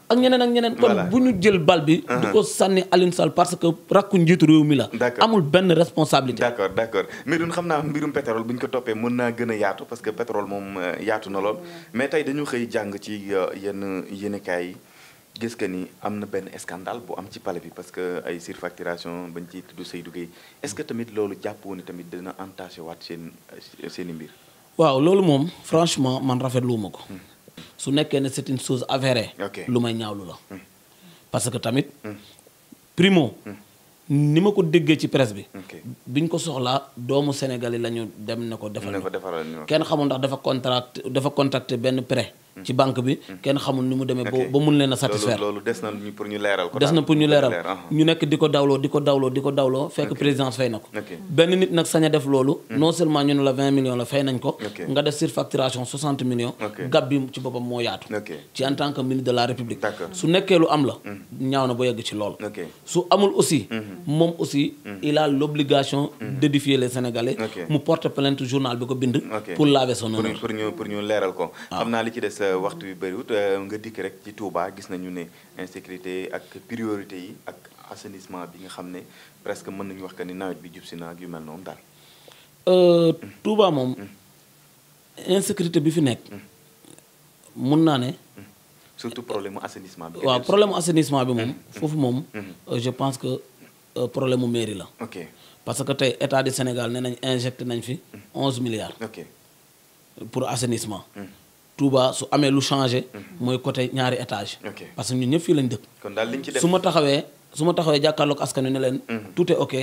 ak ñeneen ak ñeneen. kon Voilà. bu ñu jël bal bi. di ko sànni Alioune Sall parce que rakku njiitu réew mi la. D'accord. amul benn responsabilité. d'accord d'accord mais duñ xam naa mbirum pétrole bu ñu ko toppee mën naa gën a yaatu parce que pétrole moom yaatu na lool mais tey dañu xëy jàng ci yenn yéenekaay yi gis que ni am na benn scandale bu am ci palais bi parce que ay surfacturation bañ ciy tudd Seydou Gueye est-ce que tamit loolu jàppoo ni tamit dina entaché waat seen i mbir. waaw loolu moom franchement man rafetluwuma ko. su nekkee ne c'est une chose avérée. Ok. lu may ñaawlu la. parce que tamit primo. ni ma ko déggee ci presse bi. ok biñ ko soxlaa doomu Sénégal yi la ñu dem ne ko defal ne ñu ko defaral ñu. kenn xamul ndax dafa contacter benn prêt ci banque bi kenn xamul ni mu demee Ok. ba mun leen a satisfaire loolu des na ñu pour ñu leeral ko. des na pour ñu leeral leer, ñu nekk di ko dawloo fekk présidence fay na ko Ok. benn nit nag sañ a def loolu non seulement ñu ne la 20 millions la fay nañ ko Ok. nga def surfacturation 60 millions Ok. gab bi ci boppam moo yaatu ok ci en tant que ministre de la République D'accord. su nekkee lu am la ñaaw na ba yegg ci lool ok su amul aussi moom aussi il a l'obligation d'édifier les Sénégalais Ok. mu porte plainte journal bi ko bind ok pour laver son honneur pour ñu leeral ko. xam naa li ci des waxtu bi bëriwut nga dikk rek ci Touba gis nañu ne insécurité ak priorité yi ak assainissement bi nga xam ne presque mën nañu wax que ni nawet bi jub si na ak yu mel noonu daal. Touba moom insécurité bi fi nekk mun naa ne surtout problème mu assainissement bi. waaw problème mu assainissement bi moom foofu moom je pense que problème mu mairie la ok parce que tey état du Sénégal nee nañ injecté nañ fi 11 milliards ok pour assainissement Touba su amee lu changé mooy côté ñaari étage Ok. parce que ñun ñëpp fii lañ dëkk kon daal li ñu ci def su ma taxawee jàkkaarloog askan wi ne leen tout est ok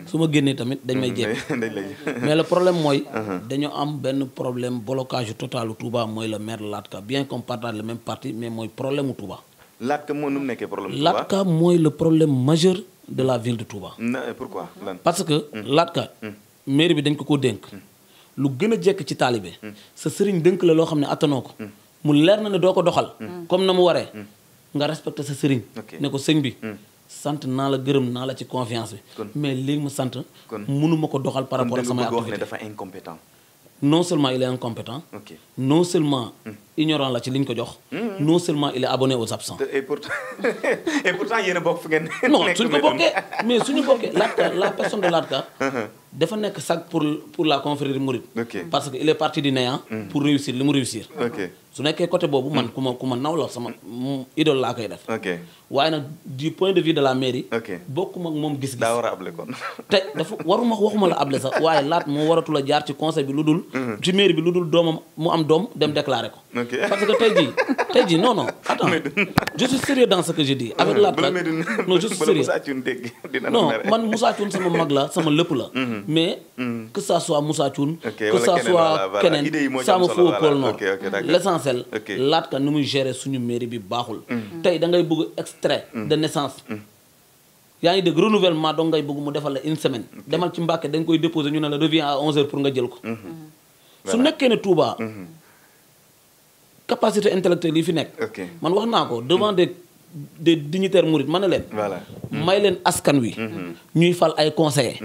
su ma génnee tamit dañ may jéem dañ lay mais le problème mooy dañoo am benn problème blocage totalu Touba mooy le maire Latka bien qu'on partage le même parti mais mooy problème mu Touba Latka moo nu mu nekkee problème Touba. Latka mooy le problème majeur de la ville de Touba pourquoi lan. parce que Latka mairie bi dañ ko dénk lu gën a jekk ci taalibe sa sëriñ dënk la loo xam ne attanoo ko mu leer na ne doo ko doxal comme na mu waree nga respecté sa sëriñ Ok. ne ko sëñ bi sant naa la gërëm naa la ci confiance bi Kon- mais léegi ma sant kon- mënuma ko doxal par kon rapport da ak nga samay bëgg wax ne activité dafa incompétent. non seulement il est incompétent ok non seulement ignorant la ci liñ ko jox non seulement il est abonné aux absents et pourtant yéen a bokk fu ngeen. non nekk suñ ko mais bokkee mais suñu bokkee Latka la personne de Latka dafa nekk sax pour la confrérie mouride Ok. parce que il est parti du néant pour réussir li mu réussir ok su nekkee côté boobu man ku ma naw la sama idole laa koy def ok waaye nag du point de vue de la mairie ok bokkuma ak moom gis-gis daa war a able kon. te dafa waxuma la able sax waaye laat moo waratul a jaar ci conseil bi lu dul ci mairie bi lu dul doomam mu am doom dem déclarer ko ok parce que tey jii non attends je suis sérieux dans ce que je dis avec Latka non je suis sérieux non man Moussa Thioune sama mag la sama lépp la mais que ça soit Moussa Thioune que ça soit keneen ça me fout au pôle nord l'essentiel Latka nu muy gérer suñu mairie bi baaxul tey da ngay bëgg extrait de naissance yaa ngi dégg renouvellement donc ngay bëgg mu defal la une semaine demal ci Mbàkke da nga koy déposer ñu ne la revient à 11h pour nga jël ko su nekkee ne Touba capacité intellectuelle yi fi nekk ok man wax naa ko devant des des dignitaires mourides ma ne leen. voilà may leen askan wi. ñuy fal ay conseillers.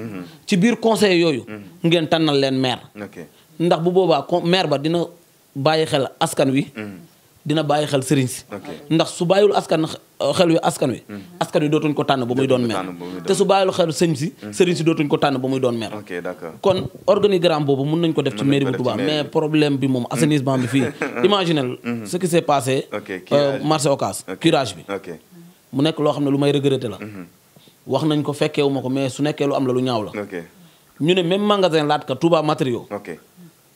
ci biir conseillers yooyu. ngeen tànnal leen maire. ndax bu boobaa maire ba dina bàyyi xel askan wi. dina bàyyi xel sëriñ si. ndax su bàyyiwul xel wi askan wi dootuñ ko tànn ba muy doon maire. te su bàyyiwul xel sëriñ si dootuñ ko tànn ba muy doon maire. kon organigramme boobu mun nañ ko def ci mairie bu Touba mais problème bi moom assainissement bi fii. imaginez ce qui s'est passé. marché Ocass curage bi. mu nekk loo xam ne lu may regretter la. wax nañ ko fekkeewu ma ko mais su nekkee lu am la lu ñaaw la. ñu ne même magasin laat ka Touba matériaux.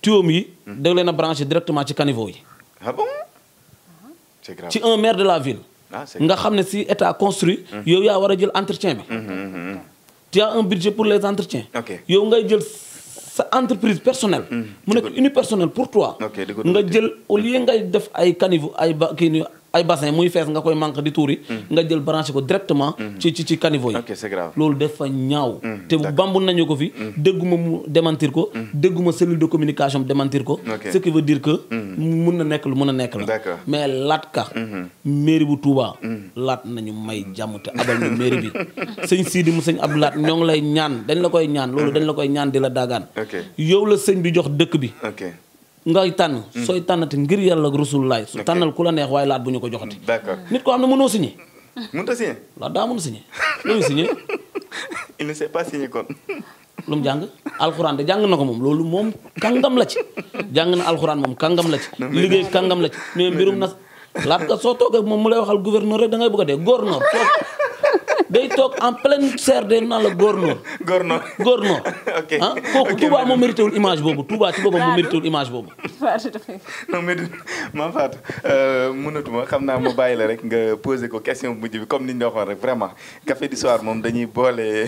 tuyaux yi da leen a branché directement ci caniveau yi. ah bon. C'est grave. ci un maire de la ville. nga xam ne si état construit. yow yaa war a jël entretien bi. tu as un budget pour les entretiens. yow ngay jël sa entreprise personnelle. mu nekk unipersonnel pour toi. nga jël au lieu ngay def ay caniveau ay bassin muy fees nga koy manque di tuuri. nga jël branché ko directement. ci caniveau yi. c'est grave. loolu dafa ñaaw. te bambu nañu ko fi. dégguma mu démentir ko. dégguma cellule de communication démentir ko. ce qui veut dire que. mun na nekk lu mën a nekk la. mais laat ka. mairie bu Touba. laat nañu may jàmm te abal ñu mairie bi. sëñ Sidi mu sëñ Abdou Laat ñoo ngi lay ñaan dañ la koy ñaan loolu dañ la koy ñaan di la daagaan. yow la sëñ bi jox dëkk bi. ngay tànn sooy tànnati ngir yàlla Rasulullaay su tànnal ku la neex waaye laat bu ñu ko joxati. nit ko xam ne mënoo signé. mënut a signé. laat daa mën a signé loolu signé. il ne sait pas signé kon. lu mu jàng alxuraan de jàng na ko moom loolu moom kàngam la ci. jàng na alxuraan moom kàngam la ci. liggéey kàngam la ci mais mbirum na laat ka soo toogee moom mu lay waxal gouverneur rek da ngay bëgg a dee gouverneur day toog en pleine CRD naan la gouverneur. ok kooku Touba moo mérité wul image boobu Touba ci boppam moo mérité wul image boobu. non mais Mame Fatou mënatuma xam naa ma bàyyi la rek nga posé ko question bu mujj bi comme ni ñu waxoon rek vraiment café du soir moom dañuy boole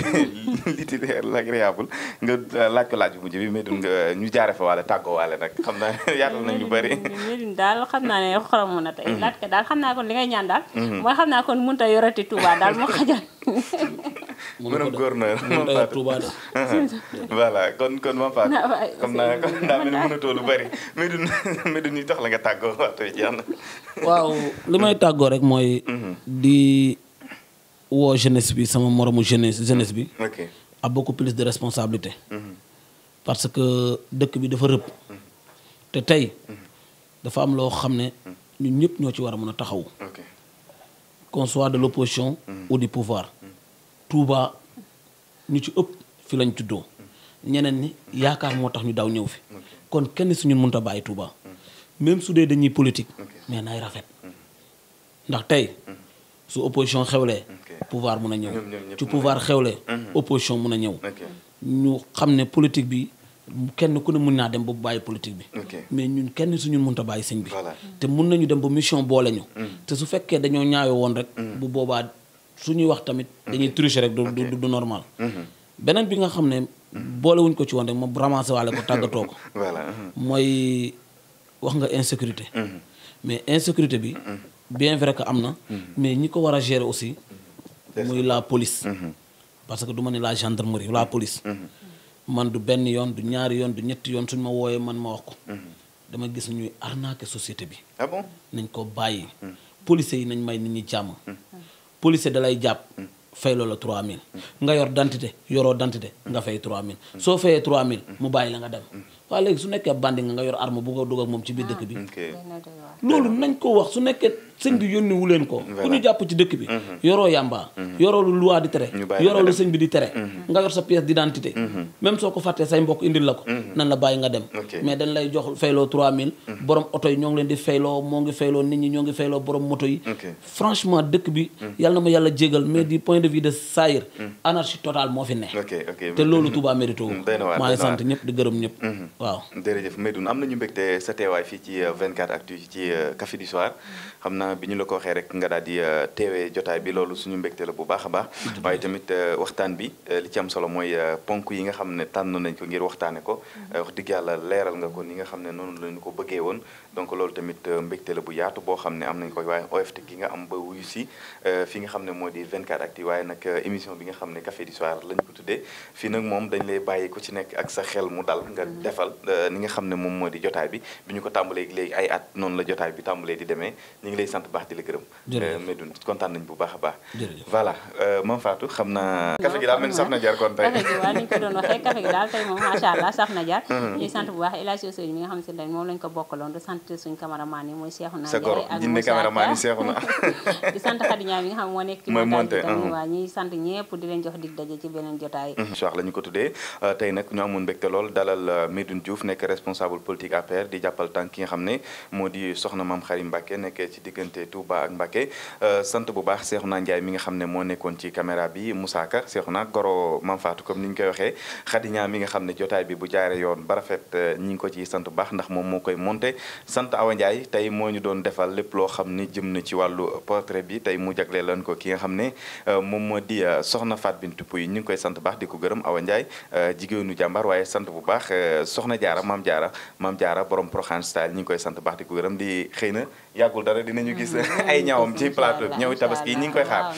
l'utile l'agréable nga laaj ko laaj bu mujj bi mais nga ñu jaare fa wala tàggoo waale nag xam naa yaatal nañ ñu bëri. daal xam naa ne xoromu na tey laaj ko daal xam naa kon li ngay ñaan daal. mooy xam naa kon mënut a yorati Touba daal moo xajal. mënum gouverneur Mame Fatou voilà kon Mame Fatou xam naa kon daa mel ni mënatoo lu bëri mais du ñuy tax la nga tàggoo waxtu jeex na. waaw li may tàggoo rek mooy di woo jeunesse bi sama moromu jeunesse bi a beaucoup plus de responsabilité parce que dëkk bi dafa rëbb te tey dafa am loo xam ne ñun ñëpp ñoo ci war a mën a taxaw qu'on soit de l'opposition ou du pouvoir Touba ñu ci ëpp fi lañ tuddoo ñeneen ni yaakaar moo tax ñu daw ñëw fi kon kenn si ñun mënut a bàyyi Touba même su dee dañuy politique mais nay rafet ndax tey su opposition xewlee pouvoir mun a ñëw ci pouvoir xewlee opposition mun a ñëw ñu xam ne politique bi kenn ku ne mun naa dem ba bàyyi politique bi mais ñun kenn su ñun mënut a bàyyi sëñ bi te mun nañu dem ba mission boole ñu te su fekkee dañoo ñaayoo woon rek bu boobaa suñuy wax tamit dañuy tricher rek du normal beneen bi nga xam ne boolewuñ ko ci woon rek ma ramassé waale ko tàggatoo ko mooy wax nga insécurité mais insécurité bi bien vrai que am na mais ñi ko war a gérer aussi muy la police parce que du ma ne la gendarmerie la police man du benn yoon du ñaari yoon du ñetti yoon suñ ma wooyee man ma wax ko dama gis ñuy arnaquer société bi nañ ko bàyyi policiers yi nañ may nit ñi jàmm policier da lay jàpp fay loola 3000 nga yor dentité yoroo dentité nga fay 3000 soo fayee 3000 mu bàyyi la nga dem waaye léegi su nekkee bandi nga yor arme bu nga dugg ak moom ci biir dëkk bi loolu nañ ko wax su nekkee sëñ bi yónni wu leen ko ku ñu jàpp ci dëkk bi yoroo yamba yoroo lu loi di tere yoroo lu sëñ bi di tere nga yor sa pièce d'identité même soo ko fàttee say mbokk indil la ko nan la bàyyi nga dem mais dañ lay jox fayloo 3000 borom oto yi ñoo ngi leen di fayloo moo ngi fayloo nit ñi ñoo ngi fayloo borom moto yi franchement dëkk bi yàlla na ma yàlla jégal mais du point de vue de saayir anarchie totale moo fi ne te loolu Touba mérito maa ngi sant ñëpp di gërëm ñëpp waaw jërëjëf Medoune am nañu mbégte sa teewaay fii ci 24 actu ci Café du Soir xam naa bi ñu la ko waxee rek nga daal di teewee jotaay bi loolu suñu mbégte la bu baax a baax waaye tamit waxtaan bi li ci am solo mooy ponk yi nga xam ne tànn nañ ko ngir waxtaane ko wax dëgg yàlla leeral nga ko ni nga xam ne noonu lañu ko bëggee woon donc loolu tamit mbégte la bu yaatu boo xam ne am nañ ko waaye OFT gi nga am ba wuyu si fi nga xam ne moo di 24 actu waaye nag émission bi nga xam ne Café du Soir lañ ko tuddee fii nag moom dañ lay bàyyi ku ci nekk ak sa xel mu dal nga defal ni nga xam ne moom moo di jotaay bi ñu ko tàmbalee léegi ay at noonu la jotaay bi tàmbalee di demee ñu ngi lay sant baax di la gërëm. jërëjëf Medoune kontaan nañ bu baax a baax. jërëjëf voilà Mame Fatou xam naa. café gi daal mel ni saf na jar kon tey. café gi waaw ni ñu ko doon waxee café gi daal tey moom macha allah saf na jar. ñuy sant bu baax El Hadj Ousseynou mi nga xam ne moom lañ ko bokkaloon di sant suñ cameraman yi mooy Cheikhouna sa goro Ndiaye ak jinne cameraman yi Cheikhouna. di sant Khady Niang mi nga xam moo nekk ci mooy montage bi monté, tamit waa ñuy sant ñëpp di leen jox dig daje ci beneen jotaay. soir la ñu ko tuddee tey nag ñu amoon mbégte lool dalal Medoune Diouf nekk responsable politique APR di jàppal tànk ki nga xam ne moo di soxna Mame Khary Mbacké nekkee ci diggante Touba ak Mbacké sant bu baax Cheikhouna Ndiaye mi nga xam ne moo nekkoon ci caméra bi Moussa Ka Cheikhouna goro Mame Fatou comme ni ñu koy waxee Khady Niang mi nga xam ne jotaay bi bu jaaree yoon ba rafet ñi ngi ko ci sant bu baax ndax moom moo koy monté sant Awa Ndiaye tey moo ñu doon defal lépp loo xam ni jëm na ci wàllu portrait bi tey mu jagleel leen ko ki nga xam ne moom moo di soxna Fatou Bintou Pouye ñu ngi koy sant baax di ko gërëm Awa Ndiaye jigéenu jàmbaar waaye sant bu baax soxna Jaara Maam Jaara borom Proxaan style ñu ngi koy sant baax di ko gërëm di xëy na yàggul dara dinañu gis ay ñaawam ci plateau bi ñëw tabaski yi ñu ngi koy xaar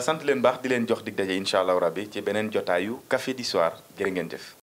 sant leen baax di leen jox dig daje incha allah rabbi ci beneen jotaayu café du soir jërë ngeen jëf